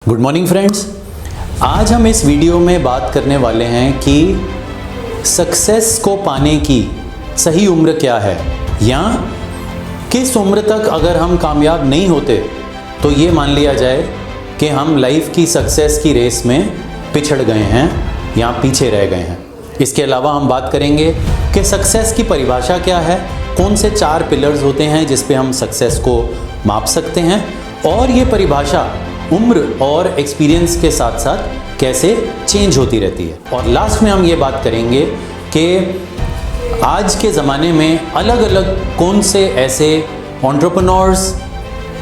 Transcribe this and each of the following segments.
Good morning friends. आज हम इस वीडियो में बात करने वाले हैं कि सक्सेस को पाने की सही उम्र क्या है, या किस उम्र तक अगर हम कामयाब नहीं होते तो ये मान लिया जाए कि हम लाइफ की सक्सेस की रेस में पिछड़ गए हैं या पीछे रह गए हैं। इसके अलावा हम बात करेंगे कि सक्सेस की परिभाषा क्या है, कौन से 4 पिलर्स होते हैं जिस पे हम सक्सेस को माप सकते हैं, और ये परिभाषा उम्र और एक्सपीरियंस के साथ साथ कैसे चेंज होती रहती है। और लास्ट में हम ये बात करेंगे कि आज के ज़माने में अलग अलग कौन से ऐसे एंटरप्रेन्योर्स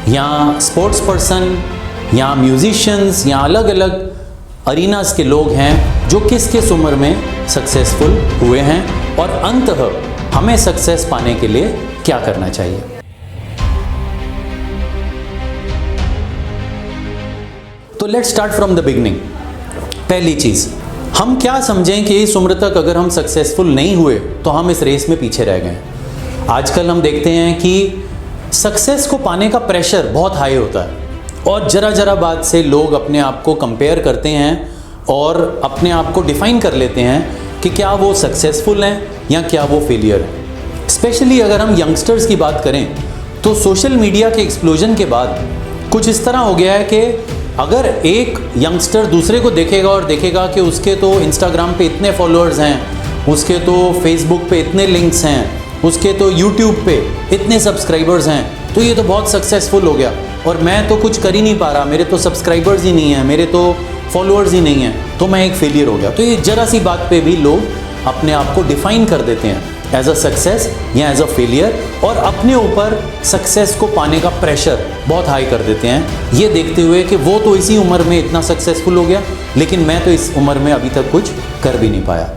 या स्पोर्ट्स पर्सन या म्यूजिशियंस या अलग अलग अरीनास के लोग हैं जो किस किस उम्र में सक्सेसफुल हुए हैं, और अंततः हमें सक्सेस पाने के लिए क्या करना चाहिए। तो let's start from the beginning. पहली चीज़, हम क्या समझें कि इस उम्र तक अगर हम सक्सेसफुल नहीं हुए तो हम इस रेस में पीछे रह गए। आजकल हम देखते हैं कि सक्सेस को पाने का प्रेशर बहुत हाई होता है, और ज़रा ज़रा बात से लोग अपने आप को कंपेयर करते हैं और अपने आप को डिफ़ाइन कर लेते हैं कि क्या वो सक्सेसफुल हैं या क्या वो फेलियर हैं। स्पेशली अगर हम यंगस्टर्स की बात करें तो सोशल मीडिया के एक्सप्लोजन के बाद कुछ इस तरह हो गया है कि अगर एक यंगस्टर दूसरे को देखेगा और देखेगा कि उसके तो इंस्टाग्राम पे इतने फॉलोअर्स हैं, उसके तो फेसबुक पे इतने लिंक्स हैं, उसके तो यूट्यूब पे इतने सब्सक्राइबर्स हैं, तो ये तो बहुत सक्सेसफुल हो गया, और मैं तो कुछ कर ही नहीं पा रहा, मेरे तो सब्सक्राइबर्स ही नहीं हैं, मेरे तो फॉलोअर्स ही नहीं हैं, तो मैं एक फेलियर हो गया। तो ये ज़रा सी बात पे भी लोग अपने आप को डिफ़ाइन कर देते हैं एज अ सक्सेस या एज अ फेलियर, और अपने ऊपर सक्सेस को पाने का प्रेशर बहुत हाई कर देते हैं, ये देखते हुए कि वो तो इसी उम्र में इतना सक्सेसफुल हो गया, लेकिन मैं तो इस उम्र में अभी तक कुछ कर भी नहीं पाया।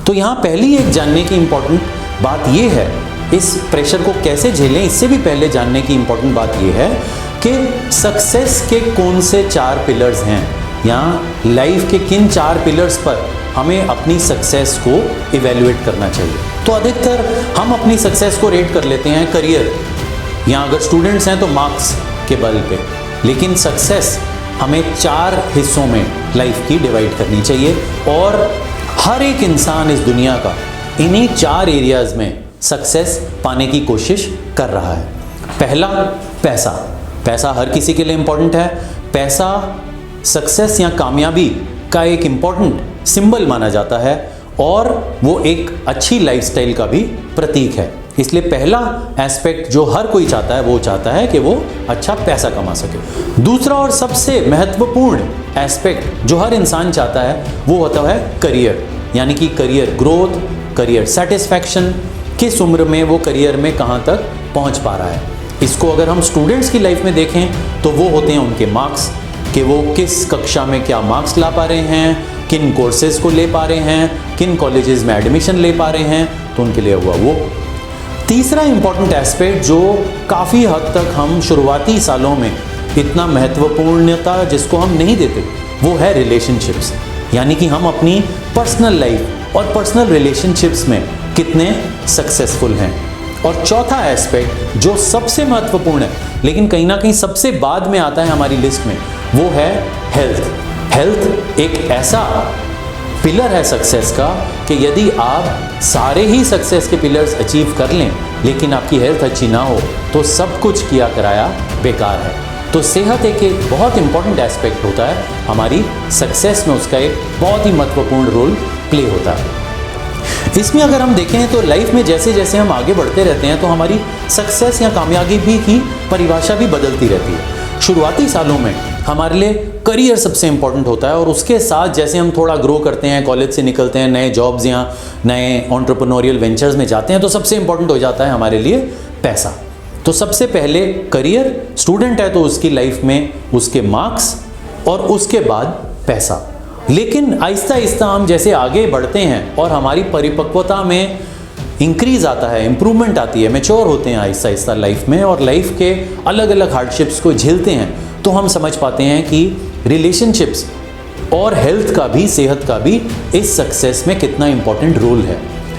तो यहाँ पहली एक जानने की इम्पॉर्टेंट बात ये है, इस प्रेशर को कैसे झेलें, इससे भी पहले जानने की इम्पॉर्टेंट बात ये है कि सक्सेस के कौन से 4 पिलर्स हैं, या लाइफ के किन 4 पिलर्स पर हमें अपनी सक्सेस को इवेल्युएट करना चाहिए। तो अधिकतर हम अपनी सक्सेस को रेट कर लेते हैं करियर, या अगर स्टूडेंट्स हैं तो मार्क्स के बल पे, लेकिन सक्सेस हमें 4 हिस्सों में लाइफ की डिवाइड करनी चाहिए, और हर एक इंसान इस दुनिया का इन्हीं 4 एरियाज़ में सक्सेस पाने की कोशिश कर रहा है। पहला, पैसा। पैसा हर किसी के लिए इम्पोर्टेंट है। पैसा सक्सेस या कामयाबी का एक इम्पॉर्टेंट सिंबल माना जाता है, और वो एक अच्छी लाइफस्टाइल का भी प्रतीक है। इसलिए पहला एस्पेक्ट जो हर कोई चाहता है, वो चाहता है कि वो अच्छा पैसा कमा सके। दूसरा और सबसे महत्वपूर्ण एस्पेक्ट जो हर इंसान चाहता है, वो होता है करियर, यानी कि करियर ग्रोथ, करियर सेटिस्फैक्शन, किस उम्र में वो करियर में कहाँ तक पहुँच पा रहा है। इसको अगर हम स्टूडेंट्स की लाइफ में देखें तो वो होते हैं उनके मार्क्स, कि वो किस कक्षा में क्या मार्क्स ला पा रहे हैं, किन कोर्सेज को ले पा रहे हैं, किन कॉलेजेस में एडमिशन ले पा रहे हैं, तो उनके लिए हुआ वो। तीसरा इम्पॉर्टेंट एस्पेक्ट जो काफ़ी हद तक हम शुरुआती सालों में इतना महत्वपूर्णता जिसको हम नहीं देते, वो है रिलेशनशिप्स, यानी कि हम अपनी पर्सनल लाइफ और पर्सनल रिलेशनशिप्स में कितने सक्सेसफुल हैं। और चौथा एस्पेक्ट जो सबसे महत्वपूर्ण है, लेकिन कहीं ना कहीं सबसे बाद में आता है हमारी लिस्ट में, वो है हेल्थ। हेल्थ एक ऐसा पिलर है सक्सेस का कि यदि आप सारे ही सक्सेस के पिलर्स अचीव कर लें, लेकिन आपकी हेल्थ अच्छी ना हो, तो सब कुछ किया कराया बेकार है। तो सेहत एक बहुत इंपॉर्टेंट एस्पेक्ट होता है हमारी सक्सेस में, उसका एक बहुत ही महत्वपूर्ण रोल प्ले होता है। इसमें अगर हम देखें तो लाइफ में जैसे जैसे हम आगे बढ़ते रहते हैं तो हमारी सक्सेस या कामयाबी की परिभाषा भी बदलती रहती है। शुरुआती सालों में हमारे लिए करियर सबसे इम्पोर्टेंट होता है, और उसके साथ जैसे हम थोड़ा ग्रो करते हैं, कॉलेज से निकलते हैं, नए जॉब्स या नए एंटरप्रेन्योरियल वेंचर्स में जाते हैं, तो सबसे इम्पोर्टेंट हो जाता है हमारे लिए पैसा। तो सबसे पहले करियर, स्टूडेंट है तो उसकी लाइफ में उसके मार्क्स, और उसके बाद पैसा। लेकिन आहिस्ता आहिस्ता हम जैसे आगे बढ़ते हैं और हमारी परिपक्वता में इंक्रीज आता है, इम्प्रूवमेंट आती है, मैच्योर होते हैं आहिस्ता आहिस्ता लाइफ में, और लाइफ के अलग अलग हार्डशिप्स को झेलते हैं, तो हम समझ पाते हैं कि रिलेशनशिप्स और हेल्थ का भी, सेहत का भी इस सक्सेस में कितना इंपॉर्टेंट रोल है।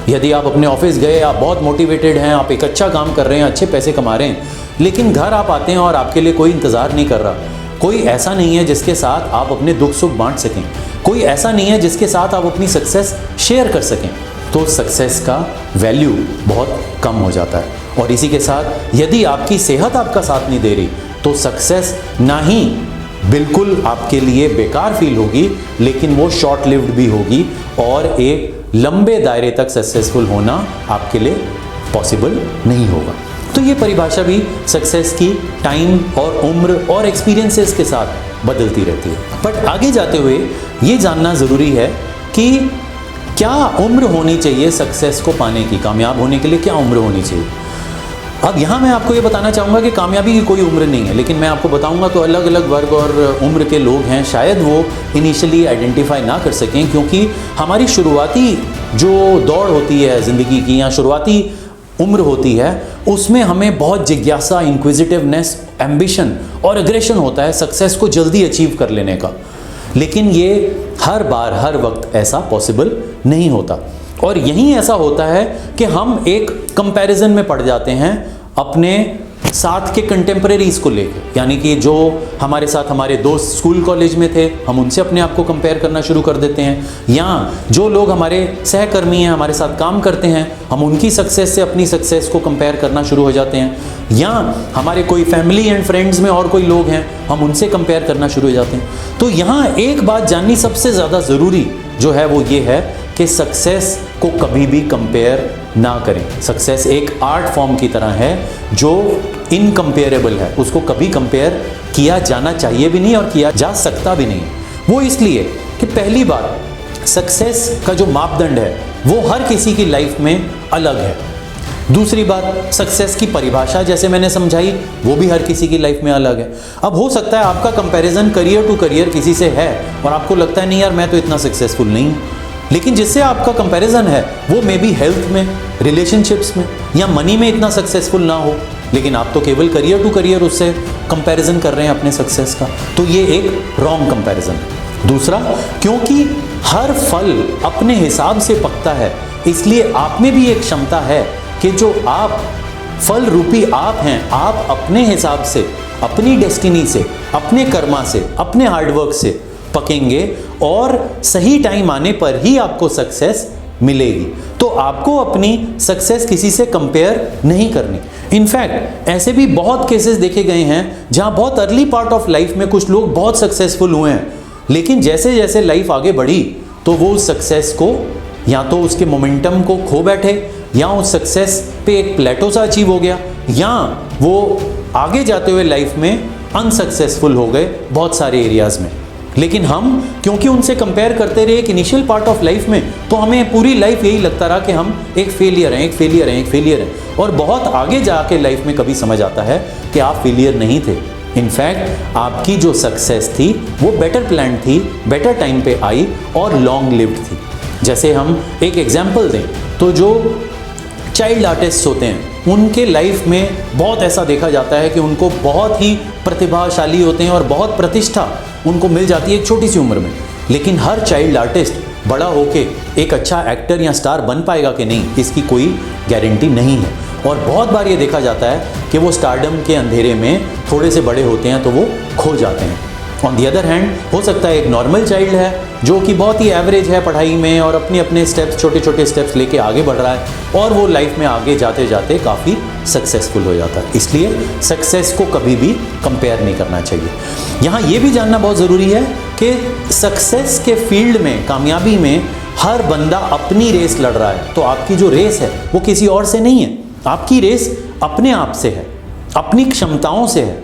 यदि आप अपने ऑफिस गए, आप बहुत मोटिवेटेड हैं, आप एक अच्छा काम कर रहे हैं, अच्छे पैसे कमा रहे हैं, लेकिन घर आप आते हैं और आपके लिए कोई इंतज़ार नहीं कर रहा, कोई ऐसा नहीं है जिसके साथ आप अपने दुख सुख बांट सकें, कोई ऐसा नहीं है जिसके साथ आप अपनी सक्सेस शेयर कर सकें, तो सक्सेस का वैल्यू बहुत कम हो जाता है। और इसी के साथ यदि आपकी सेहत आपका साथ नहीं दे रही तो सक्सेस ना ही बिल्कुल आपके लिए बेकार फील होगी, लेकिन वो शॉर्ट लिव्ड भी होगी और एक लंबे दायरे तक सक्सेसफुल होना आपके लिए पॉसिबल नहीं होगा। तो ये परिभाषा भी सक्सेस की टाइम और उम्र और एक्सपीरियंसेस के साथ बदलती रहती है। बट आगे जाते हुए ये जानना ज़रूरी है कि क्या उम्र होनी चाहिए सक्सेस को पाने की, कामयाब होने के लिए क्या उम्र होनी चाहिए। अब यहाँ मैं आपको ये बताना चाहूँगा कि कामयाबी की कोई उम्र नहीं है, लेकिन मैं आपको बताऊँगा तो अलग अलग वर्ग और उम्र के लोग हैं, शायद वो इनिशियली आइडेंटिफाई ना कर सकें, क्योंकि हमारी शुरुआती जो दौड़ होती है ज़िंदगी की या शुरुआती उम्र होती है उसमें हमें बहुत जिज्ञासा, इंक्विजिटिवनेस, एम्बिशन और एग्रेशन होता है सक्सेस को जल्दी अचीव कर लेने का। लेकिन ये हर बार हर वक्त ऐसा पॉसिबल नहीं होता और यहीं ऐसा होता है कि हम एक कंपैरिजन में पड़ जाते हैं अपने साथ के कंटेम्परेरीज को लेकर, यानी कि जो हमारे साथ हमारे दोस्त स्कूल कॉलेज में थे हम उनसे अपने आप को कंपेयर करना शुरू कर देते हैं, या जो लोग हमारे सहकर्मी हैं, हमारे साथ काम करते हैं, हम उनकी सक्सेस से अपनी सक्सेस को कंपेयर करना शुरू हो जाते हैं, या हमारे कोई फैमिली एंड फ्रेंड्स में और कोई लोग हैं हम उनसे कंपेयर करना शुरू हो जाते हैं। तो यहाँ एक बात जाननी सबसे ज़्यादा ज़रूरी जो है वो ये है कि सक्सेस को कभी भी कंपेयर ना करें। सक्सेस एक आर्ट फॉर्म की तरह है जो इनकम्पेरेबल है, उसको कभी कंपेयर किया जाना चाहिए भी नहीं और किया जा सकता भी नहीं। वो इसलिए कि पहली बात सक्सेस का जो मापदंड है वो हर किसी की लाइफ में अलग है। दूसरी बात सक्सेस की परिभाषा जैसे मैंने समझाई वो भी हर किसी की लाइफ में अलग है। अब हो सकता है आपका कंपैरिजन करियर टू करियर किसी से है और आपको लगता है नहीं यार मैं तो इतना सक्सेसफुल नहीं हूँ, लेकिन जिससे आपका कंपैरिजन है वो मे बी हेल्थ में, रिलेशनशिप्स में या मनी में इतना सक्सेसफुल ना हो, लेकिन आप तो केवल करियर टू करियर उससे कंपैरिजन कर रहे हैं अपने सक्सेस का, तो ये एक रॉन्ग कंपैरिजन है। दूसरा, क्योंकि हर फल अपने हिसाब से पकता है इसलिए आप में भी एक क्षमता है कि जो आप फल रूपी आप हैं, आप अपने हिसाब से, अपनी डेस्टिनी से, अपने कर्मा से, अपने हार्डवर्क से पकेंगे और सही टाइम आने पर ही आपको सक्सेस मिलेगी। तो आपको अपनी सक्सेस किसी से कंपेयर नहीं करनी। इनफैक्ट ऐसे भी बहुत केसेस देखे गए हैं जहां बहुत अर्ली पार्ट ऑफ लाइफ में कुछ लोग बहुत सक्सेसफुल हुए हैं, लेकिन जैसे जैसे लाइफ आगे बढ़ी तो वो उस सक्सेस को या तो उसके मोमेंटम को खो बैठे, या उस सक्सेस पे एक प्लेटो सा अचीव हो गया, या वो आगे जाते हुए लाइफ में अनसक्सेसफुल हो गए बहुत सारे एरियाज में। लेकिन हम क्योंकि उनसे कंपेयर करते रहे एक इनिशियल पार्ट ऑफ लाइफ में, तो हमें पूरी लाइफ यही लगता रहा कि हम एक फेलियर हैं, एक फेलियर हैं, एक फेलियर हैं, और बहुत आगे जाके लाइफ में कभी समझ आता है कि आप फेलियर नहीं थे। इनफैक्ट आपकी जो सक्सेस थी वो बेटर प्लान थी, बेटर टाइम पे आई और लॉन्ग लिव्ड थी। जैसे हम एक एग्जाम्पल दें तो जो चाइल्ड आर्टिस्ट होते हैं उनके लाइफ में बहुत ऐसा देखा जाता है कि उनको बहुत ही प्रतिभाशाली होते हैं और बहुत प्रतिष्ठा उनको मिल जाती है एक छोटी सी उम्र में, लेकिन हर चाइल्ड आर्टिस्ट बड़ा होके एक अच्छा एक्टर या स्टार बन पाएगा कि नहीं इसकी कोई गारंटी नहीं है। और बहुत बार ये देखा जाता है कि वो स्टारडम के अंधेरे में थोड़े से बड़े होते हैं तो वो खो जाते हैं। ऑन दी अदर हैंड हो सकता है एक नॉर्मल चाइल्ड है जो कि बहुत ही एवरेज है पढ़ाई में और अपने अपने स्टेप्स, छोटे छोटे स्टेप्स लेके आगे बढ़ रहा है और वो लाइफ में आगे जाते जाते काफ़ी सक्सेसफुल हो जाता है। इसलिए सक्सेस को कभी भी कंपेयर नहीं करना चाहिए। यहाँ ये भी जानना बहुत ज़रूरी है कि सक्सेस के फील्ड में, कामयाबी में हर बंदा अपनी रेस लड़ रहा है, तो आपकी जो रेस है वो किसी और से नहीं है, आपकी रेस अपने आप से है, अपनी क्षमताओं से है।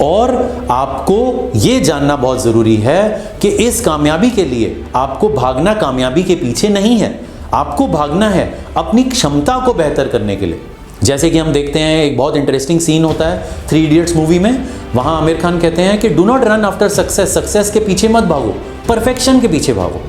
और आपको ये जानना बहुत ज़रूरी है कि इस कामयाबी के लिए आपको भागना कामयाबी के पीछे नहीं है, आपको भागना है अपनी क्षमता को बेहतर करने के लिए। जैसे कि हम देखते हैं एक बहुत इंटरेस्टिंग सीन होता है 3 इडियट्स मूवी में, वहाँ आमिर खान कहते हैं कि do not run after success, success के पीछे मत भागो, परफेक्शन के पीछे भागो।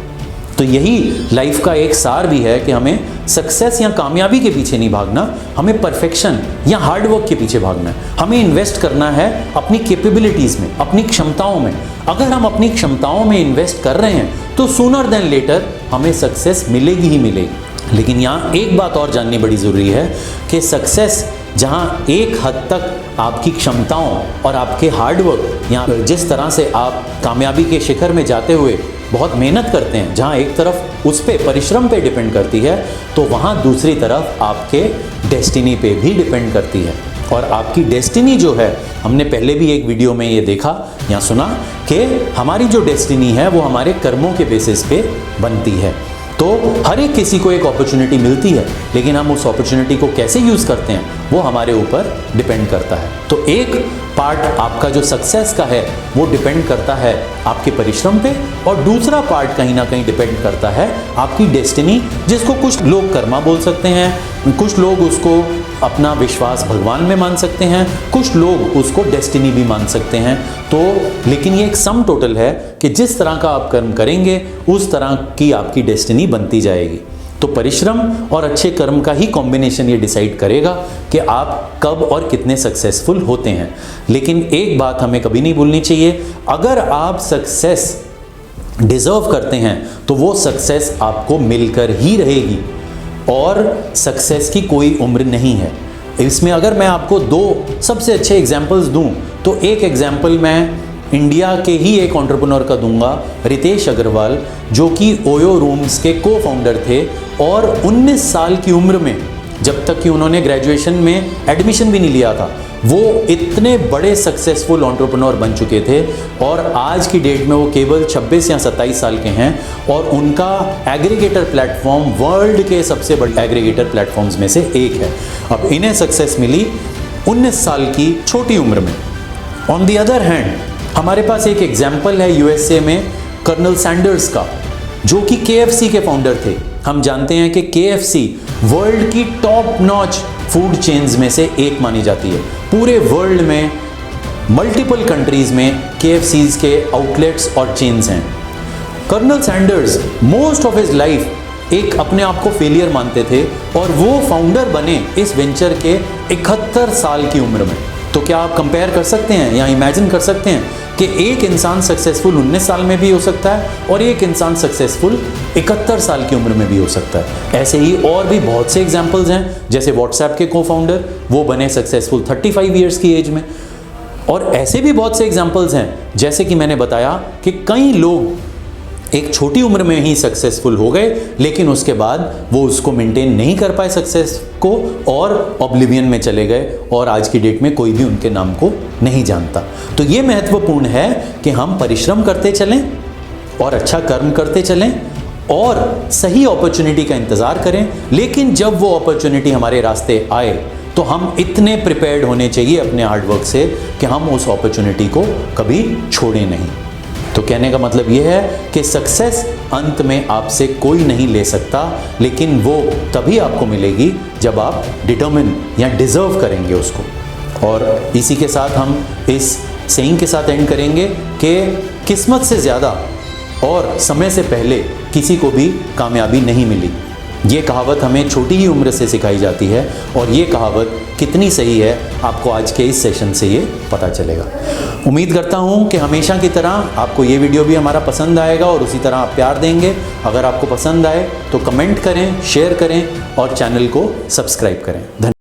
तो यही लाइफ का एक सार भी है कि हमें सक्सेस या कामयाबी के पीछे नहीं भागना, हमें परफेक्शन या हार्डवर्क के पीछे भागना है। हमें इन्वेस्ट करना है अपनी कैपेबिलिटीज़ में, अपनी क्षमताओं में। अगर हम अपनी क्षमताओं में इन्वेस्ट कर रहे हैं तो सूनर देन लेटर हमें सक्सेस मिलेगी ही मिलेगी। लेकिन यहाँ एक बात और जाननी बड़ी ज़रूरी है कि सक्सेस जहाँ एक हद तक आपकी क्षमताओं और आपके हार्डवर्क या जिस तरह से आप कामयाबी के शिखर में जाते हुए बहुत मेहनत करते हैं, जहाँ एक तरफ उस पे परिश्रम पे डिपेंड करती है, तो वहाँ दूसरी तरफ आपके डेस्टिनी पे भी डिपेंड करती है। और आपकी डेस्टिनी जो है, हमने पहले भी एक वीडियो में ये देखा या सुना कि हमारी जो डेस्टिनी है वो हमारे कर्मों के बेसिस पे बनती है। तो हर एक किसी को एक अपॉर्चुनिटी मिलती है, लेकिन हम उस अपॉर्चुनिटी को कैसे यूज़ करते हैं वो हमारे ऊपर डिपेंड करता है। तो एक पार्ट आपका जो सक्सेस का है वो डिपेंड करता है आपके परिश्रम पे, और दूसरा पार्ट कहीं ना कहीं डिपेंड करता है आपकी डेस्टिनी, जिसको कुछ लोग कर्मा बोल सकते हैं, कुछ लोग उसको अपना विश्वास भगवान में मान सकते हैं, कुछ लोग उसको डेस्टिनी भी मान सकते हैं। तो लेकिन ये एक सम टोटल है कि जिस तरह का आप कर्म करेंगे उस तरह की आपकी डेस्टिनी बनती जाएगी। तो परिश्रम और अच्छे कर्म का ही कॉम्बिनेशन ये डिसाइड करेगा कि आप कब और कितने सक्सेसफुल होते हैं। लेकिन एक बात हमें कभी नहीं भूलनी चाहिए, अगर आप सक्सेस डिजर्व करते हैं तो वो सक्सेस आपको मिलकर ही रहेगी, और सक्सेस की कोई उम्र नहीं है। इसमें अगर मैं आपको दो सबसे अच्छे एग्जाम्पल्स दूं, तो एक एग्जाम्पल मैं इंडिया के ही एक एंटरप्रेन्योर का दूंगा, रितेश अग्रवाल, जो कि ओयो रूम्स के को फाउंडर थे, और 19 साल की उम्र में, जब तक कि उन्होंने ग्रेजुएशन में एडमिशन भी नहीं लिया था, वो इतने बड़े सक्सेसफुल एंटरप्रेन्योर बन चुके थे। और आज की डेट में वो केवल 26 या 27 साल के हैं, और उनका एग्रीगेटर प्लेटफॉर्म वर्ल्ड के सबसे बड़े एग्रीगेटर प्लेटफॉर्म्स में से एक है। अब इन्हें सक्सेस मिली 19 साल की छोटी उम्र में। ऑन दी अदर हैंड हमारे पास एक एग्जाम्पल है यूएसए में कर्नल सैंडर्स का, जो कि केएफसी के फाउंडर थे। हम जानते हैं कि केएफसी वर्ल्ड की टॉप नॉच फूड चेन्स में से एक मानी जाती है। पूरे वर्ल्ड में मल्टीपल कंट्रीज में केएफसीज के आउटलेट्स और चेन्स हैं। Colonel Sanders most of his life एक अपने आप को फेलियर मानते थे, और वो फाउंडर बने इस वेंचर के 71 साल की उम्र में। तो क्या आप कंपेयर कर सकते हैं या इमेजिन कर सकते हैं कि एक इंसान सक्सेसफुल 19 साल में भी हो सकता है और एक इंसान सक्सेसफुल 71 साल की उम्र में भी हो सकता है। ऐसे ही और भी बहुत से एग्जांपल्स हैं, जैसे व्हाट्सएप के को फाउंडर, वो बने सक्सेसफुल 35 ईयर्स की एज में। और ऐसे भी बहुत से एग्जांपल्स हैं, जैसे कि मैंने बताया कि कई लोग एक छोटी उम्र में ही सक्सेसफुल हो गए, लेकिन उसके बाद वो उसको मेंटेन नहीं कर पाए सक्सेस को, और ऑब्लिवियन में चले गए, और आज की डेट में कोई भी उनके नाम को नहीं जानता। तो ये महत्वपूर्ण है कि हम परिश्रम करते चलें और अच्छा कर्म करते चलें और सही अपॉर्चुनिटी का इंतज़ार करें। लेकिन जब वो अपॉर्चुनिटी हमारे रास्ते आए तो हम इतने प्रिपेयर्ड होने चाहिए अपने हार्डवर्क से कि हम उस अपॉर्चुनिटी को कभी छोड़ें नहीं। तो कहने का मतलब ये है कि सक्सेस अंत में आपसे कोई नहीं ले सकता, लेकिन वो तभी आपको मिलेगी जब आप डिटर्मिन या डिज़र्व करेंगे उसको। और इसी के साथ हम इस सेइंग के साथ एंड करेंगे कि किस्मत से ज़्यादा और समय से पहले किसी को भी कामयाबी नहीं मिली। ये कहावत हमें छोटी ही उम्र से सिखाई जाती है, और ये कहावत कितनी सही है आपको आज के इस सेशन से ये पता चलेगा। उम्मीद करता हूँ कि हमेशा की तरह आपको ये वीडियो भी हमारा पसंद आएगा और उसी तरह आप प्यार देंगे। अगर आपको पसंद आए तो कमेंट करें, शेयर करें और चैनल को सब्सक्राइब करें। धन्यवाद।